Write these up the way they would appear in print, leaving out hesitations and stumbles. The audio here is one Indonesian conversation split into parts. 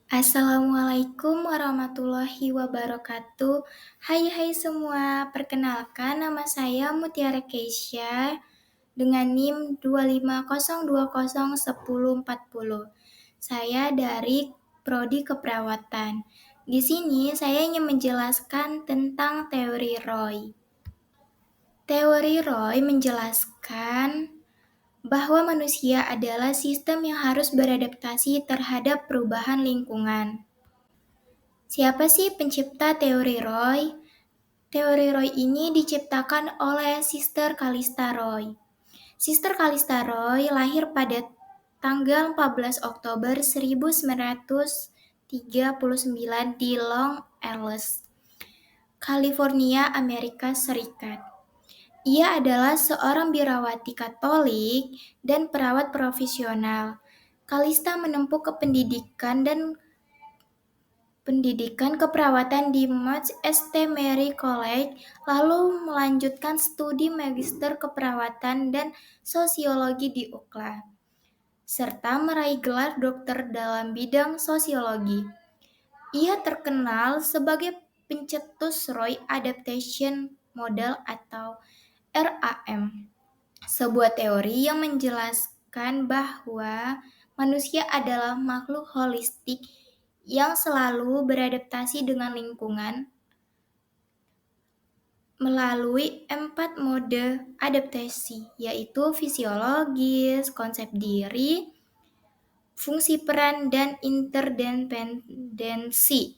Assalamualaikum warahmatullahi wabarakatuh. Hai semua, perkenalkan nama saya Mutiara Keisha dengan NIM 250201040. Saya dari Prodi Keperawatan. Di sini saya ingin menjelaskan tentang teori Roy. Teori Roy menjelaskan bahwa manusia adalah sistem yang harus beradaptasi terhadap perubahan lingkungan. Siapa sih pencipta teori Roy? Teori Roy ini diciptakan oleh Sister Calista Roy. Sister Calista Roy lahir pada tanggal 14 Oktober 1939 di Long Island, California, Amerika Serikat. Ia adalah seorang biarawati Katolik dan perawat profesional. Calista menempuh pendidikan keperawatan di Mount St. Mary College, lalu melanjutkan studi magister keperawatan dan sosiologi di UCLA, serta meraih gelar dokter dalam bidang sosiologi. Ia terkenal sebagai pencetus Roy Adaptation Model atau RAM, sebuah teori yang menjelaskan bahwa manusia adalah makhluk holistik yang selalu beradaptasi dengan lingkungan melalui 4 mode adaptasi, yaitu fisiologis, konsep diri, fungsi peran, dan interdependensi.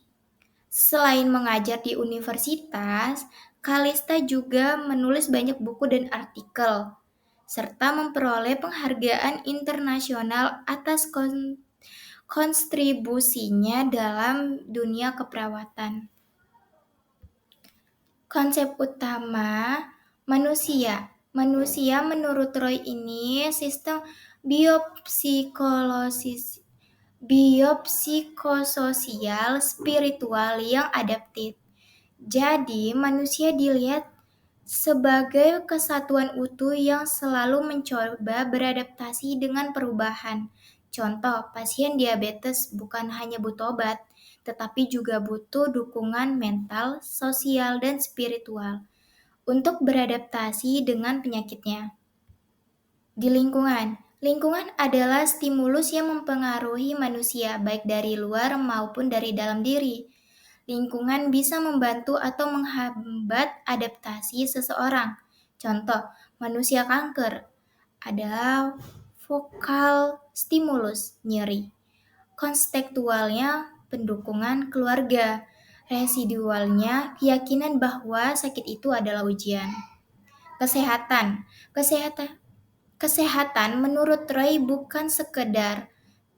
Selain mengajar di universitas, Calista juga menulis banyak buku dan artikel, serta memperoleh penghargaan internasional atas kontribusinya dalam dunia keperawatan. Konsep utama manusia. Manusia menurut Roy ini sistem biopsikososial spiritual yang adaptif. Jadi, manusia dilihat sebagai kesatuan utuh yang selalu mencoba beradaptasi dengan perubahan. Contoh, pasien diabetes bukan hanya butuh obat, tetapi juga butuh dukungan mental, sosial, dan spiritual untuk beradaptasi dengan penyakitnya. Di lingkungan, lingkungan adalah stimulus yang mempengaruhi manusia, baik dari luar maupun dari dalam diri. Lingkungan bisa membantu atau menghambat adaptasi seseorang. Contoh, manusia kanker adalah vokal stimulus, nyeri. Kontekstualnya pendukungan keluarga. Residualnya keyakinan bahwa sakit itu adalah ujian. Kesehatan. Kesehatan menurut Roy bukan sekedar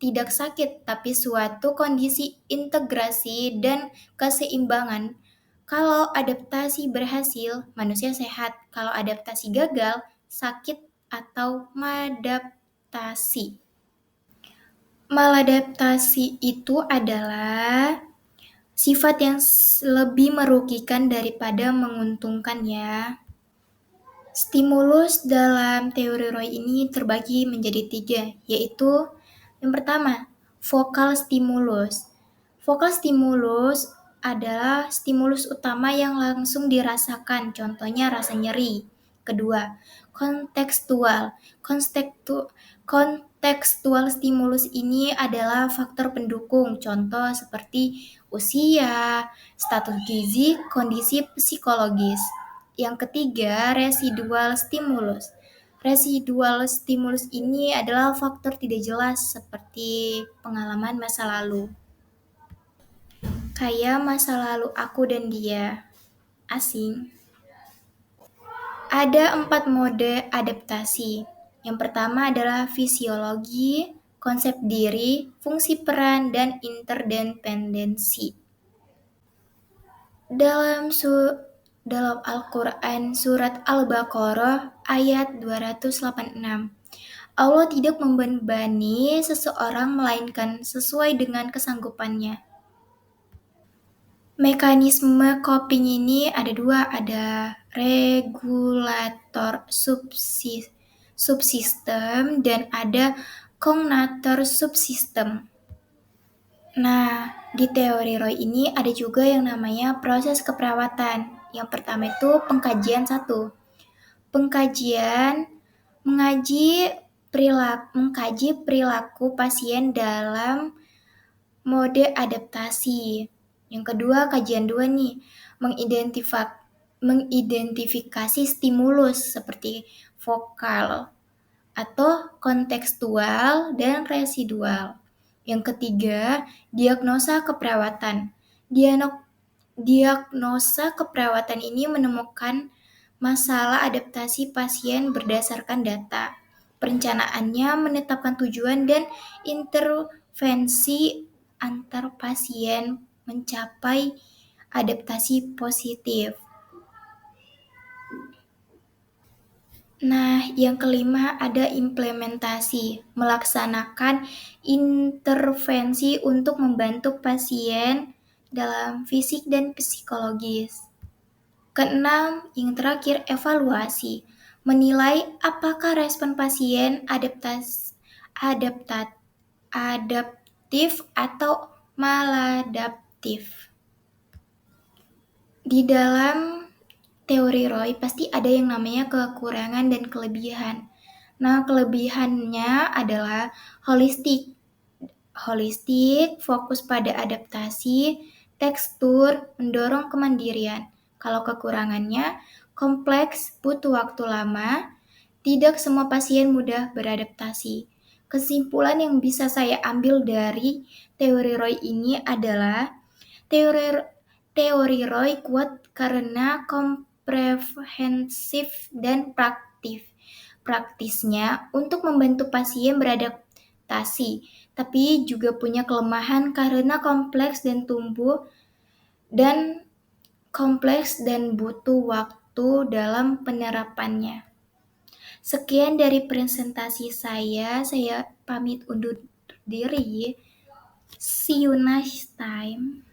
tidak sakit, tapi suatu kondisi integrasi dan keseimbangan. Kalau adaptasi berhasil, manusia sehat. Kalau adaptasi gagal, sakit atau maladaptasi. Maladaptasi itu adalah sifat yang lebih merugikan daripada menguntungkan ya. Stimulus dalam teori Roy ini terbagi menjadi 3, yaitu yang pertama, vokal stimulus. Vokal stimulus adalah stimulus utama yang langsung dirasakan, contohnya rasa nyeri. Kedua, kontekstual. Kontekstual stimulus ini adalah faktor pendukung, contoh seperti usia, status gizi, kondisi psikologis. Yang ketiga, residual stimulus. Residual stimulus ini adalah faktor tidak jelas seperti pengalaman masa lalu. Kayak masa lalu aku dan dia. Asing. Ada 4 mode adaptasi. Yang pertama adalah fisiologi, konsep diri, fungsi peran, dan interdependensi. Dalam Al-Quran Surat Al-Baqarah ayat 286, Allah tidak membebani seseorang melainkan sesuai dengan kesanggupannya. Mekanisme coping ini ada 2, ada regulator subsistem dan ada kognator subsistem. Nah, di teori Roy ini ada juga yang namanya proses keperawatan. Yang pertama itu pengkajian satu. Pengkajian mengkaji perilaku pasien dalam mode adaptasi. Yang kedua, kajian dua nih, mengidentifikasi stimulus seperti vokal atau kontekstual dan residual. Yang ketiga, diagnosa keperawatan. Diagnosa keperawatan ini menemukan masalah adaptasi pasien berdasarkan data. Perencanaannya menetapkan tujuan dan intervensi antar pasien mencapai adaptasi positif. Nah, yang kelima ada implementasi, melaksanakan intervensi untuk membantu pasien dalam fisik dan psikologis. Keenam, yang terakhir evaluasi, menilai apakah respon pasien adaptif atau maladaptif. Di dalam teori Roy pasti ada yang namanya kekurangan dan kelebihan. Nah, kelebihannya adalah holistik. Holistik fokus pada adaptasi, tekstur, mendorong kemandirian. Kalau kekurangannya, kompleks, butuh waktu lama, tidak semua pasien mudah beradaptasi. Kesimpulan yang bisa saya ambil dari teori Roy ini adalah teori teori Roy kuat karena komprehensif dan praktisnya untuk membantu pasien beradaptasi, tapi juga punya kelemahan karena kompleks dan butuh waktu dalam penerapannya. Sekian dari presentasi saya pamit undur diri. See you next time.